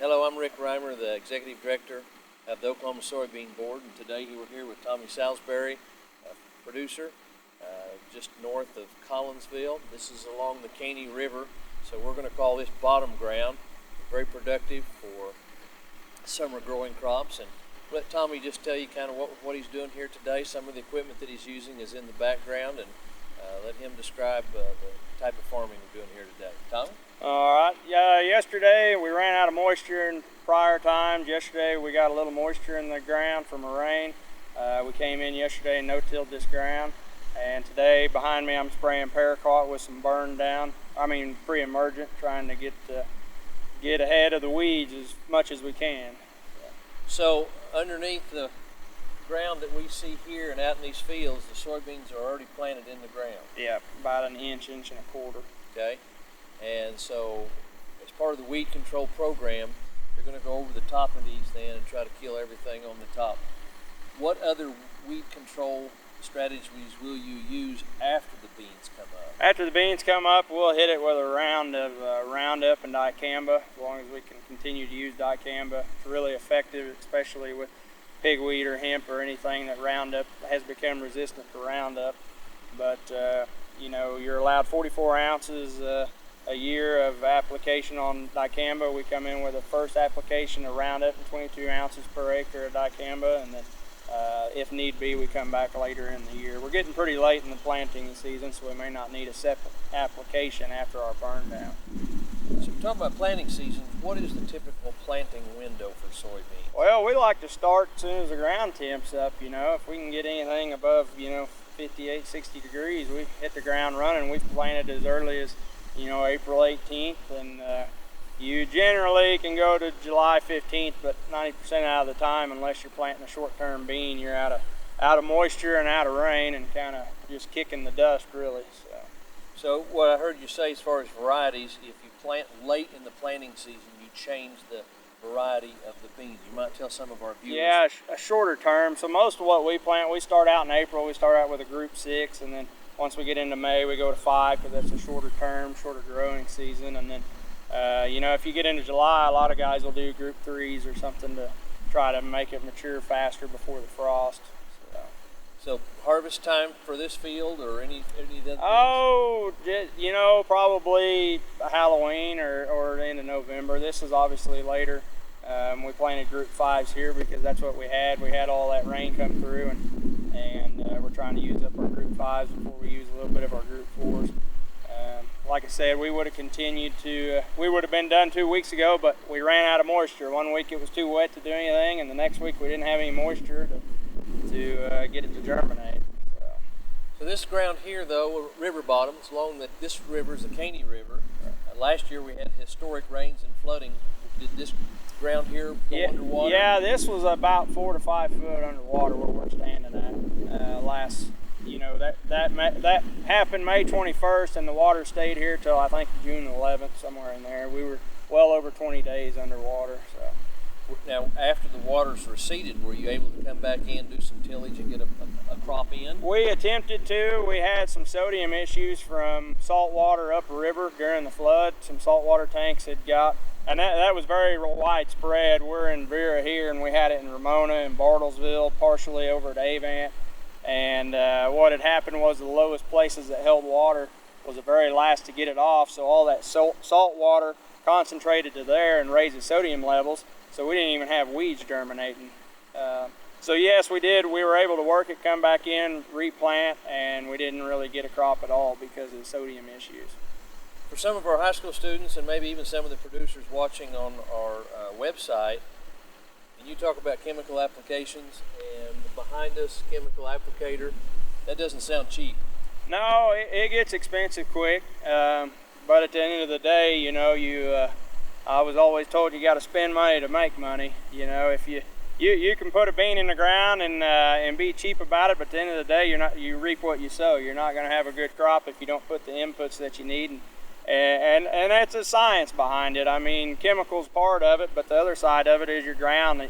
Hello, I'm Rick Reimer, the Executive Director of the Oklahoma Soybean Board, and today we're here with Tommy Salisbury, a producer just north of Collinsville. This is along the Caney River, so we're going to call this bottom ground. Very productive for summer growing crops, and let Tommy just tell you kind of what he's doing here today. Some of the equipment that he's using is in the background, and let him describe the type of farming we're doing here today. Tommy? All right. Yesterday we ran out of moisture in prior times. Yesterday we got a little moisture in the ground from a rain. We came in yesterday and no-tilled this ground. And today behind me I'm spraying paraquat with some pre-emergent, trying to get ahead of the weeds as much as we can. So underneath the ground that we see here and out in these fields, the soybeans are already planted in the ground. Yeah, about an inch and a quarter. Okay. And so, as part of the weed control program, you're going to go over the top of these then and try to kill everything on the top. What other weed control strategies will you use after the beans come up? After the beans come up, we'll hit it with a round of Roundup and dicamba. As long as we can continue to use dicamba, it's really effective, especially with pigweed or hemp or anything that Roundup has become resistant to Roundup. But you're allowed 44 ounces a year of application on dicamba. We come in with a first application of Roundup and 22 ounces per acre of dicamba, and then if need be, we come back later in the year. We're getting pretty late in the planting season, so we may not need a separate application after our burn down. So we're talking about planting season. What is the typical planting window for soybeans? Well, we like to start as soon as the ground temps up. If we can get anything above 58, 60 degrees, we hit the ground running. We've planted as early as April 18th, and you generally can go to July 15th, but 90% out of the time, unless you're planting a short-term bean, you're out of moisture and out of rain and kind of just kicking the dust, really. So what I heard you say as far as varieties, if you plant late in the planting season, you change the variety of the beans. You might tell some of our viewers. Yeah, a shorter term. So most of what we plant, we start out in April. We start out with a group 6, and then once we get into May, we go to 5, because that's a shorter term, shorter growing season. And then, if you get into July, a lot of guys will do group 3s or something to try to make it mature faster before the frost. So harvest time for this field or any of the other? Oh, probably Halloween or the end of November. This is obviously later. We planted group 5s here because that's what we had. We had all that rain come through, and we're trying to use up our group 5s before we use a little bit of our group 4s. Like I said, we would have continued to, we would have been done 2 weeks ago, but we ran out of moisture. 1 week it was too wet to do anything, and the next week we didn't have any moisture to get it to germinate. So this ground here, though, river bottoms, this river is the Caney River. Last year we had historic rains and flooding. Did this ground here go underwater? Yeah, this was about 4 to 5 foot underwater where we're standing at. That happened May 21st, and the water stayed here till I think June 11th, somewhere in there. We were well over 20 days underwater. So. Now, after the waters receded, were you able to come back in, do some tillage, and get a crop in? We attempted to. We had some sodium issues from salt water upriver during the flood. Some saltwater tanks had got, and that was very widespread. We're in Vera here, and we had it in Ramona and Bartlesville, partially over at Avant. And what had happened was the lowest places that held water was the very last to get it off, so all that salt water concentrated to there and raised the sodium levels, so we didn't even have weeds germinating. So yes, we did. We were able to work it, come back in, replant, and we didn't really get a crop at all because of the sodium issues. For some of our high school students and maybe even some of the producers watching on our website, and you talk about chemical applications, and behind us, chemical applicator, that doesn't sound cheap. No, it gets expensive quick, but at the end of the day, I was always told you got to spend money to make money. If you can put a bean in the ground and be cheap about it, but at the end of the day, you reap what you sow. You're not going to have a good crop if you don't put the inputs that you need. And that's a science behind it. I mean, chemicals part of it, but the other side of it is your ground.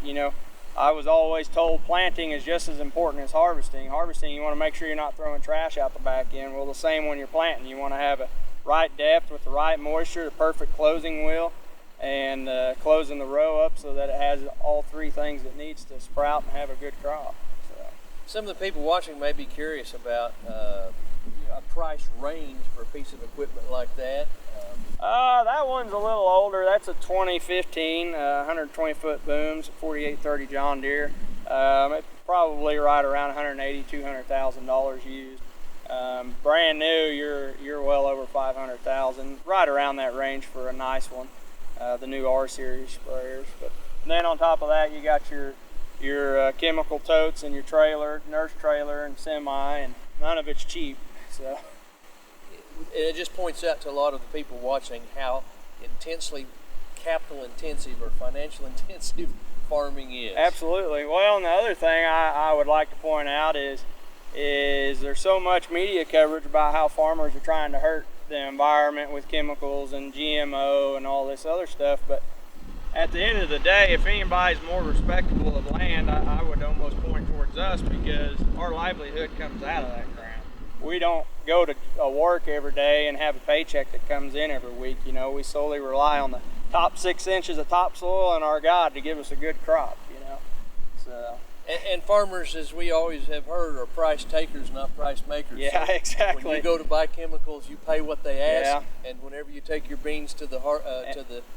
I was always told planting is just as important as harvesting. Harvesting, you want to make sure you're not throwing trash out the back end. Well, the same when you're planting. You want to have a right depth with the right moisture, the perfect closing wheel. and closing the row up so that it has all three things it needs to sprout and have a good crop. So. Some of the people watching may be curious about a price range for a piece of equipment like that. That one's a little older. That's a 2015 120-foot booms, 4830 John Deere. It's probably right around $180,000 to $200,000 used. Brand new, you're well over $500,000, right around that range for a nice one. The new R series sprayers. But then on top of that, you got your chemical totes and your trailer, nurse trailer, and semi, and none of it's cheap. So. It just points out to a lot of the people watching how intensely capital intensive or financial intensive farming is. Absolutely. Well, and the other thing I would like to point out is there's so much media coverage about how farmers are trying to hurt the environment with chemicals and GMO and all this other stuff, but at the end of the day, if anybody's more respectable of land, I would almost point towards us, because our livelihood comes out of that ground. We don't go to work every day and have a paycheck that comes in every week. You know, we solely rely on the top 6 inches of topsoil and our God to give us a good crop, you know. So. And farmers, as we always have heard, are price takers, not price makers. Yeah, so exactly. when you go to buy chemicals, you pay what they ask, yeah. And whenever you take your beans to the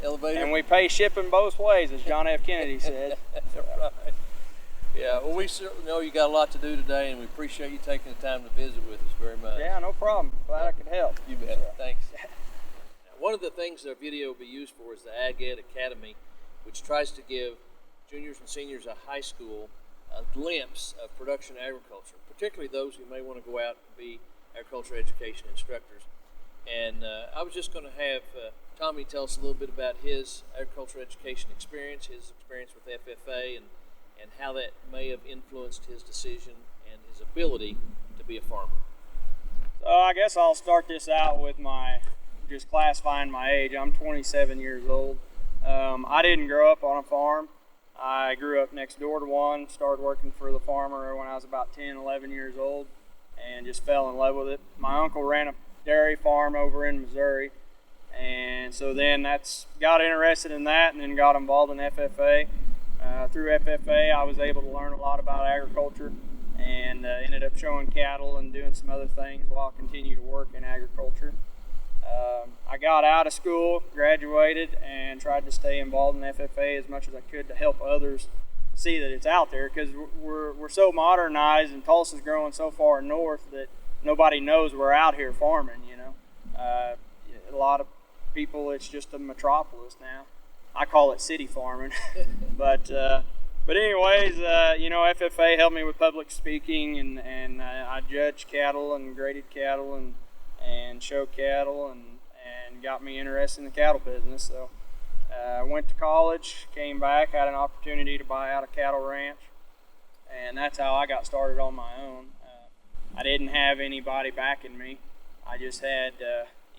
elevator, and we pay shipping both ways, as John F. Kennedy said. Right. Yeah, well, we certainly know you got a lot to do today, and we appreciate you taking the time to visit with us very much. Yeah, no problem. Glad I could help. You bet. Thanks. Now, one of the things our video will be used for is the Ag Ed Academy, which tries to give juniors and seniors at high school a glimpse of production agriculture, particularly those who may want to go out and be agriculture education instructors. And I was just going to have Tommy tell us a little bit about his agriculture education experience, his experience with FFA, and how that may have influenced his decision and his ability to be a farmer. So I guess I'll start this out with just classifying my age. I'm 27 years old. I didn't grow up on a farm. I grew up next door to one, started working for the farmer when I was about 10, 11 years old, and just fell in love with it. My uncle ran a dairy farm over in Missouri, and so then got interested in that, and then got involved in FFA. Through FFA, I was able to learn a lot about agriculture, and ended up showing cattle and doing some other things while I continue to work in agriculture. I got out of school, graduated, and tried to stay involved in FFA as much as I could to help others see that it's out there, because we're so modernized, and Tulsa's growing so far north that nobody knows we're out here farming, you know. A lot of people, it's just a metropolis now. I call it city farming. But anyways, you know, FFA helped me with public speaking, and I judged cattle and graded cattle and showed cattle, and got me interested in the cattle business. So I went to college, came back, had an opportunity to buy out a cattle ranch, and that's how I got started on my own. I didn't have anybody backing me. I just had,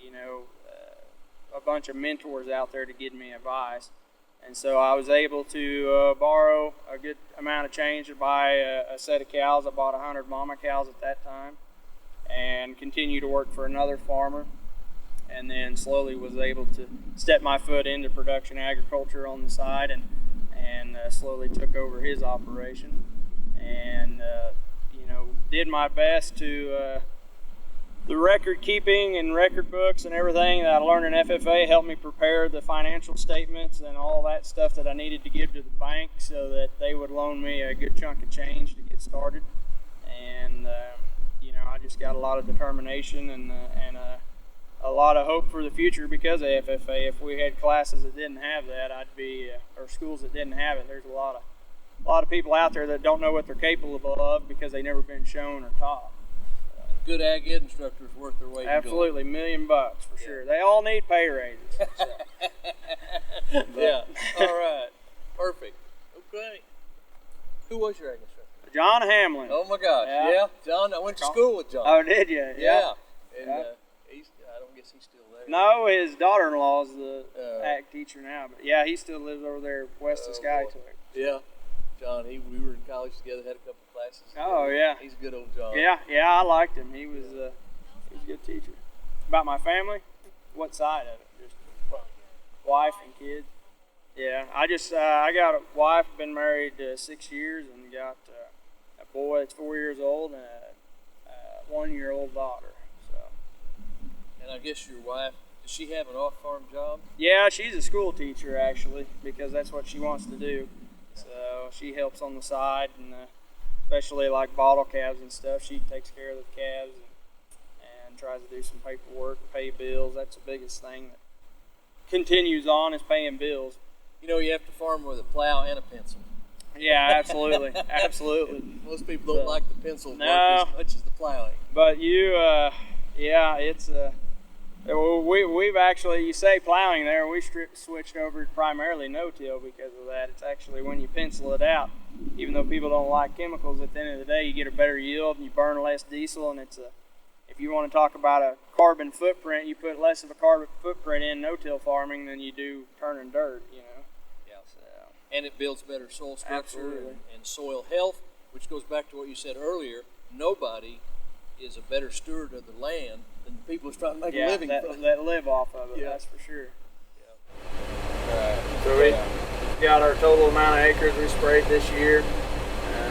you know, a bunch of mentors out there to give me advice. And so I was able to borrow a good amount of change to buy a set of cows. I bought 100 mama cows at that time, and continue to work for another farmer, and then slowly was able to step my foot into production agriculture on the side, and slowly took over his operation, and you know, did my best to the record keeping and record books and everything that I learned in FFA helped me prepare the financial statements and all that stuff that I needed to give to the bank so that they would loan me a good chunk of change to get started. And you know, I just got a lot of determination and a lot of hope for the future because of FFA. If we had classes that didn't have that, I'd be or schools that didn't have it. There's a lot of people out there that don't know what they're capable of because they've never been shown or taught. Good ag ed instructors worth their weight in gold. Absolutely, $1 million for sure. They all need pay raises. So. Yeah. All right. Perfect. Okay. Who was your ag instructor? John Hamlin. Oh my gosh. Yeah. John. I went to school with John. Oh, did you? Yeah. And I don't guess he's still there. No, his daughter-in-law is the ag teacher now. But yeah, he still lives over there west of Skytook. Yeah. John, we were in college together, had a couple of classes together. Oh, yeah. He's a good old John. Yeah, I liked him. He was a good teacher. About my family? What side of it? Just wife and kids. Yeah, I got a wife, been married 6 years, and got a boy that's 4 years old and a 1-year-old daughter. So. And I guess your wife, does she have an off-farm job? Yeah, she's a school teacher actually, because that's what she wants to do. So she helps on the side, and especially like bottle calves and stuff. She takes care of the calves and tries to do some paperwork, pay bills. That's the biggest thing that continues on, is paying bills. You know, you have to farm with a plow and a pencil. Yeah, absolutely, absolutely. Most people don't like the pencil work No. as much as the plowing. But yeah, it's we've actually, you say plowing there, we switched over to primarily no-till because of that. It's actually, when you pencil it out, even though people don't like chemicals, at the end of the day you get a better yield and you burn less diesel, and if you want to talk about a carbon footprint, you put less of a carbon footprint in no-till farming than you do turning dirt, you know. Yeah. So. And it builds better soil structure and soil health, which goes back to what you said earlier. Nobody is a better steward of the land than the people who's trying to make a living from it. That live off of it, that's for sure. Yeah. So we got our total amount of acres we sprayed this year.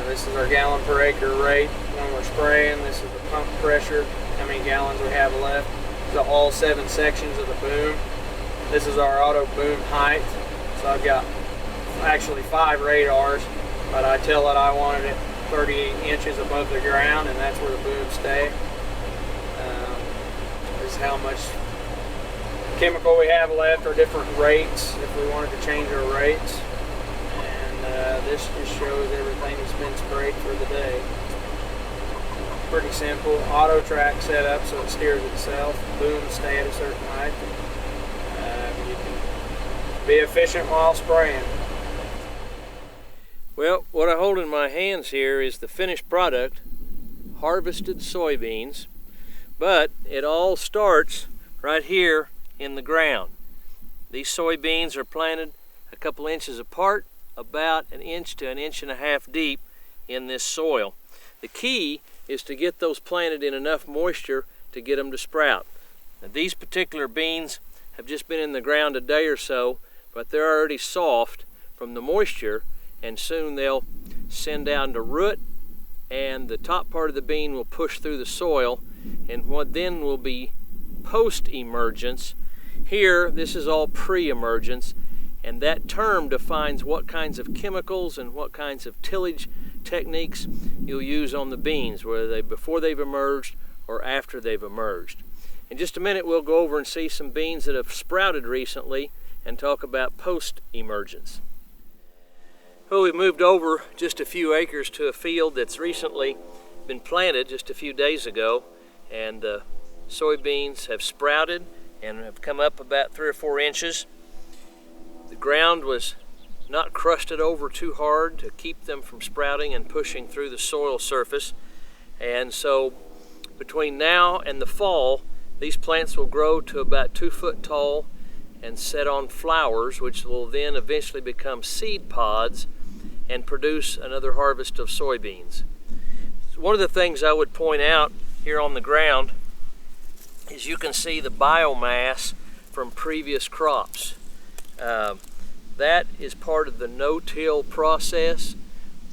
This is our gallon per acre rate when we're spraying. This is the pump pressure, how many gallons we have left. So all 7 sections of the boom. This is our auto boom height. So I've got actually 5 radars, but I tell it I wanted it 38 inches above the ground, and that's where the booms stay. This is how much chemical we have left, or different rates if we wanted to change our rates. And this just shows everything that's been sprayed for the day. Pretty simple. Auto track setup, so it steers itself. Booms stay at a certain height. You can be efficient while spraying. Well, what I hold in my hands here is the finished product, harvested soybeans, but it all starts right here in the ground. These soybeans are planted a couple inches apart, about 1 inch to 1.5 inches deep in this soil. The key is to get those planted in enough moisture to get them to sprout. Now, these particular beans have just been in the ground a day or so, but they're already soft from the moisture, and soon they'll send down to root, and the top part of the bean will push through the soil, and what then will be post-emergence. Here, this is all pre-emergence, and that term defines what kinds of chemicals and what kinds of tillage techniques you'll use on the beans, whether they before they've emerged or after they've emerged. In just a minute, we'll go over and see some beans that have sprouted recently and talk about post-emergence. Well, we've moved over just a few acres to a field that's recently been planted just a few days ago, and the soybeans have sprouted and have come up about 3 or 4 inches. The ground was not crusted over too hard to keep them from sprouting and pushing through the soil surface, and so between now and the fall, these plants will grow to about 2 foot tall and set on flowers, which will then eventually become seed pods and produce another harvest of soybeans. One of the things I would point out here on the ground is you can see the biomass from previous crops. That is part of the no-till process.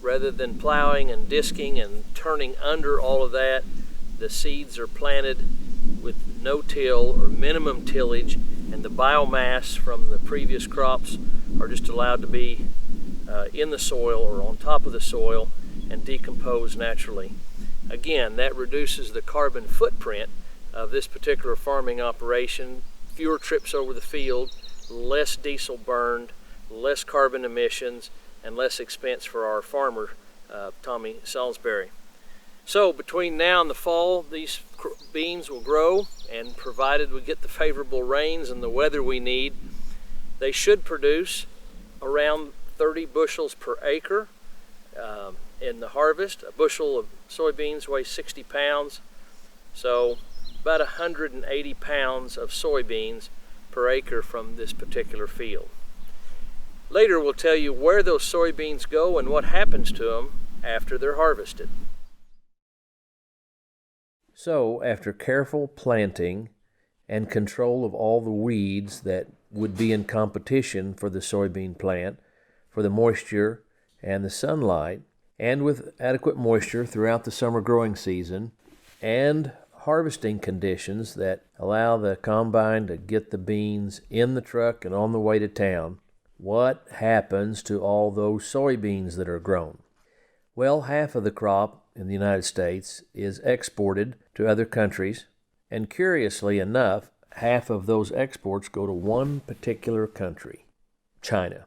Rather than plowing and disking and turning under all of that, the seeds are planted with no-till or minimum tillage, and the biomass from the previous crops are just allowed to be in the soil or on top of the soil and decompose naturally. Again, that reduces the carbon footprint of this particular farming operation. Fewer trips over the field, less diesel burned, less carbon emissions, and less expense for our farmer, Tommy Salisbury. So between now and the fall, these beans will grow, and provided we get the favorable rains and the weather we need, they should produce around 30 bushels per acre in the harvest. A bushel of soybeans weighs 60 pounds, so about 180 pounds of soybeans per acre from this particular field. Later we'll tell you where those soybeans go and what happens to them after they're harvested. So after careful planting and control of all the weeds that would be in competition for the soybean plant for the moisture and the sunlight, and with adequate moisture throughout the summer growing season and harvesting conditions that allow the combine to get the beans in the truck and on the way to town, what happens to all those soybeans that are grown? Well, half of the crop in the United States is exported to other countries, and curiously enough, half of those exports go to one particular country, China.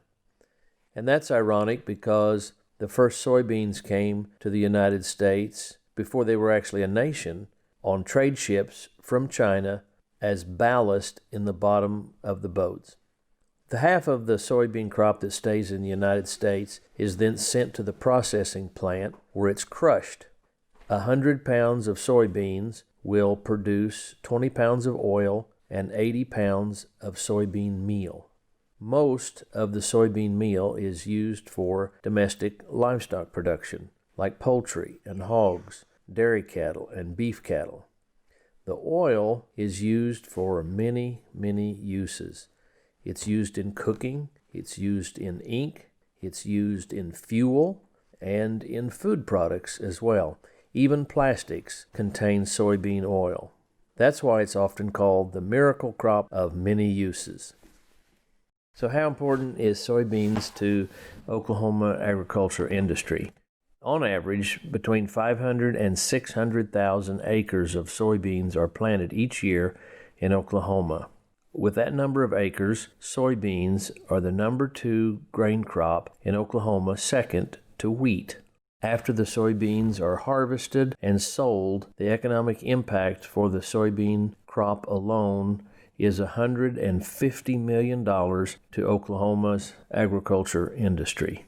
And that's ironic because the first soybeans came to the United States before they were actually a nation on trade ships from China as ballast in the bottom of the boats. The half of the soybean crop that stays in the United States is then sent to the processing plant where it's crushed. 100 pounds of soybeans will produce 20 pounds of oil and 80 pounds of soybean meal. Most of the soybean meal is used for domestic livestock production, like poultry and hogs, dairy cattle, and beef cattle. The oil is used for many, many uses. It's used in cooking, it's used in ink, it's used in fuel, and in food products as well. Even plastics contain soybean oil. That's why it's often called the miracle crop of many uses. So how important is soybeans to Oklahoma agriculture industry? On average, between 500 and 600,000 acres of soybeans are planted each year in Oklahoma. With that number of acres, soybeans are the number 2 grain crop in Oklahoma, second to wheat. After the soybeans are harvested and sold, the economic impact for the soybean crop alone is $150 million to Oklahoma's agriculture industry.